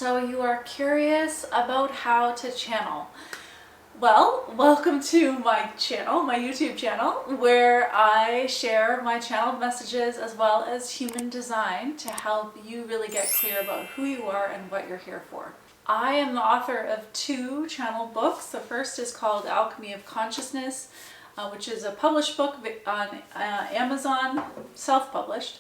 So you are curious about how to channel. Well, welcome to my channel, my YouTube channel, where I share my channeled messages as well as human design to help you really get clear about who you are and what you're here for. I am the author of 2 channeled books. The first is called Alchemy of Consciousness, which is a published book on Amazon, self-published.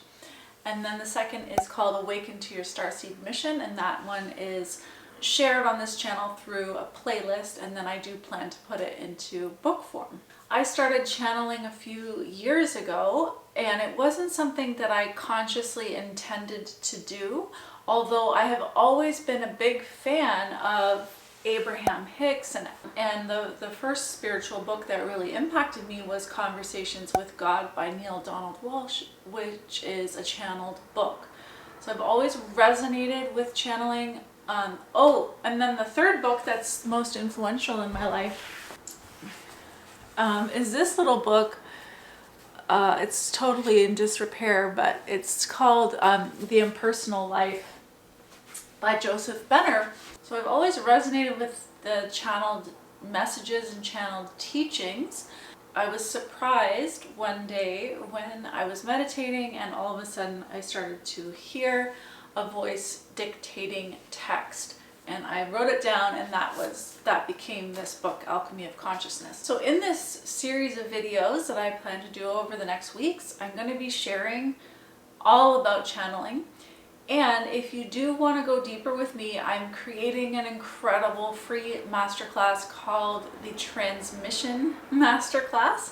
And then the second is called Awaken to Your Starseed Mission, and that one is shared on this channel through a playlist, and then I do plan to put it into book form. I started channeling a few years ago, and it wasn't something that I consciously intended to do, although I have always been a big fan of Abraham Hicks, and the first spiritual book that really impacted me was Conversations with God by Neale Donald Walsch, which is a channeled book. So I've always resonated with channeling. And then the third book that's most influential in my life is this little book. It's totally in disrepair, but it's called The Impersonal Life by Joseph Benner. So I've always resonated with the channeled messages and channeled teachings. I was surprised one day when I was meditating and all of a sudden I started to hear a voice dictating text, and I wrote it down, and that became this book, Alchemy of Consciousness. So in this series of videos that I plan to do over the next weeks, I'm going to be sharing all about channeling. And if you do want to go deeper with me, I'm creating an incredible free masterclass called the Transmission Masterclass.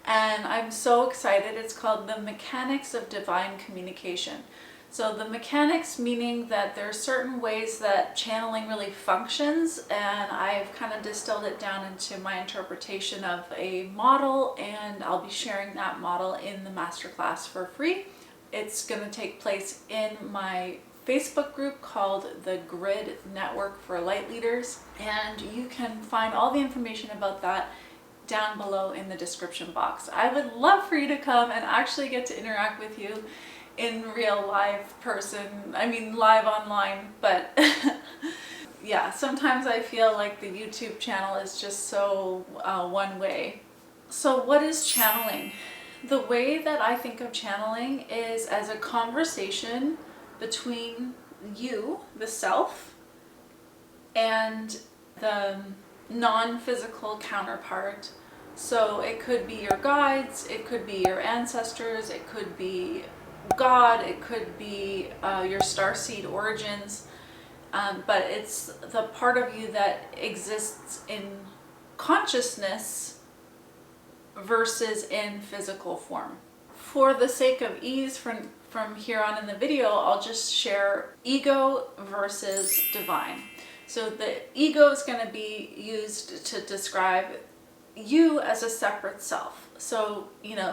And I'm so excited. It's called The Mechanics of Divine Communication. So the mechanics meaning that there are certain ways that channeling really functions, and I've kind of distilled it down into my interpretation of a model, and I'll be sharing that model in the masterclass for free. It's going to take place in my Facebook group called the Grid Network for Light Leaders, and you can find all the information about that down below in the description box. I would love for you to come and actually get to interact with you in real live person. I mean live online, but yeah, sometimes I feel like the YouTube channel is just so one way. So what is channeling? The way that I think of channeling is as a conversation between you, the self, and the non-physical counterpart. So it could be your guides, it could be your ancestors, it could be God, it could be your starseed origins, but it's the part of you that exists in consciousness versus in physical form. For the sake of ease from here on in the video, I'll just share ego versus divine. So the ego is going to be used to describe you as a separate self. So,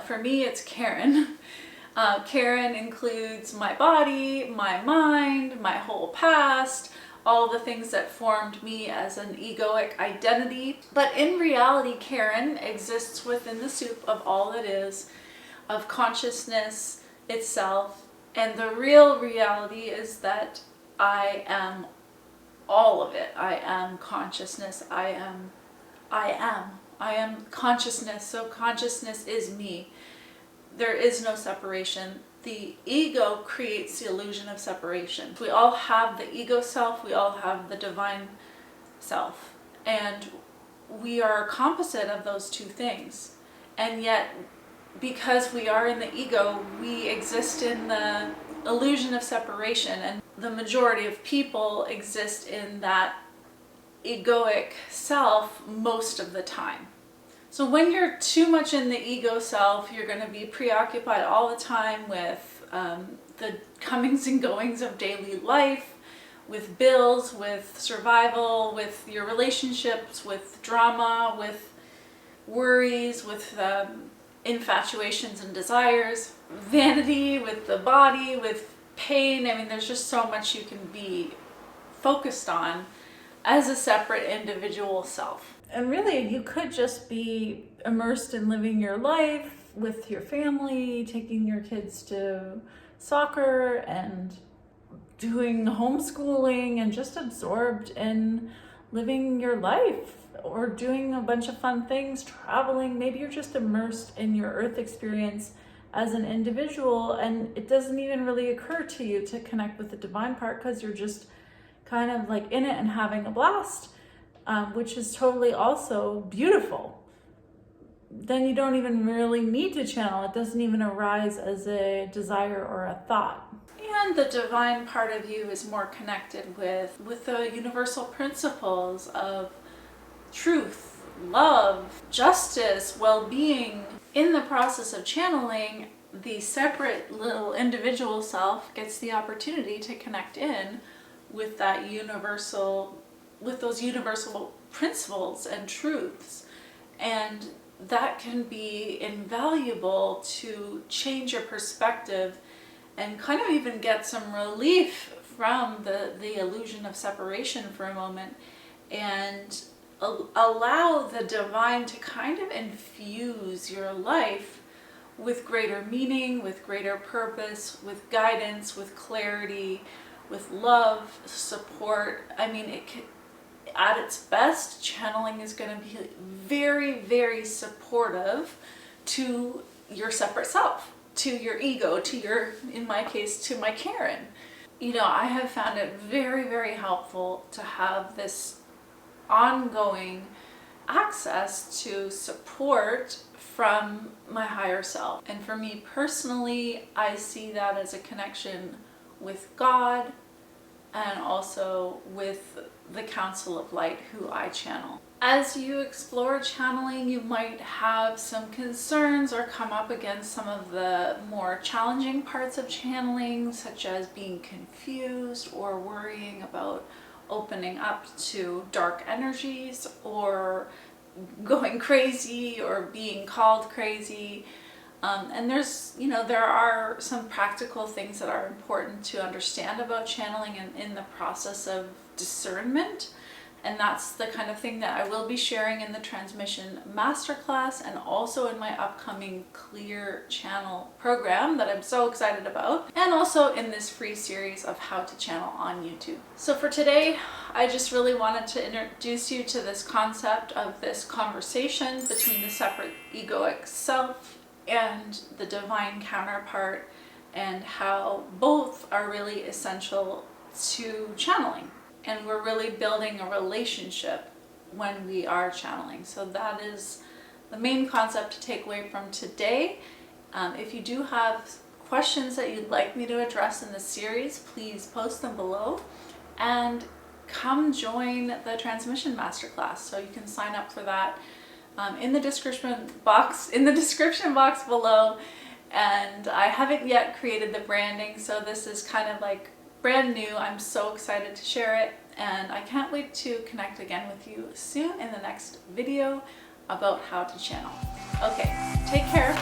for me, it's Karen. Karen includes my body, my mind, my whole past, all the things that formed me as an egoic identity. But in reality, Karen exists within the soup of all that is, of consciousness itself. And the real reality is that I am all of it. I am consciousness. I am consciousness. So consciousness is me. There is no separation. The ego creates the illusion of separation. We all have the ego self, we all have the divine self, and we are a composite of those two things. And yet, because we are in the ego, we exist in the illusion of separation, and the majority of people exist in that egoic self most of the time. So when you're too much in the ego self, you're going to be preoccupied all the time with the comings and goings of daily life, with bills, with survival, with your relationships, with drama, with worries, with infatuations and desires, vanity, with the body, with pain. I mean, there's just so much you can be focused on as a separate individual self. And really, you could just be immersed in living your life with your family, taking your kids to soccer and doing homeschooling and just absorbed in living your life or doing a bunch of fun things, traveling. Maybe you're just immersed in your earth experience as an individual, and it doesn't even really occur to you to connect with the divine part because you're just kind of like in it and having a blast, which is totally also beautiful. Then you don't even really need to channel. It doesn't even arise as a desire or a thought. And the divine part of you is more connected with the universal principles of truth, love, justice, well-being. In the process of channeling, the separate little individual self gets the opportunity to connect in with that universal, with those universal principles and truths. And that can be invaluable to change your perspective and kind of even get some relief from the illusion of separation for a moment, and allow the divine to kind of infuse your life with greater meaning, with greater purpose, with guidance, with clarity, with love, support. I mean, at its best, channeling is going to be very, very supportive to your separate self, to your ego, to your, in my case, to my Karen. You know, I have found it very, very helpful to have this ongoing access to support from my higher self. And for me personally, I see that as a connection with God and also with the Council of Light, who I channel. As you explore channeling, you might have some concerns or come up against some of the more challenging parts of channeling, such as being confused or worrying about opening up to dark energies or going crazy or being called crazy. And there's, you know, there are some practical things that are important to understand about channeling and in the process of discernment. And that's the kind of thing that I will be sharing in the Transmission Masterclass and also in my upcoming Clear Channel program that I'm so excited about, and also in this free series of how to channel on YouTube. So for today, I just really wanted to introduce you to this concept of this conversation between the separate egoic self and the divine counterpart, and how both are really essential to channeling. And we're really building a relationship when we are channeling. So that is the main concept to take away from today. If you do have questions that you'd like me to address in this series, please post them below and come join the Transmission Masterclass. So you can sign up for that in the description box below. And I haven't yet created the branding, so this is kind of like brand new. I'm so excited to share it, and I can't wait to connect again with you soon in the next video about how to channel. Okay, take care.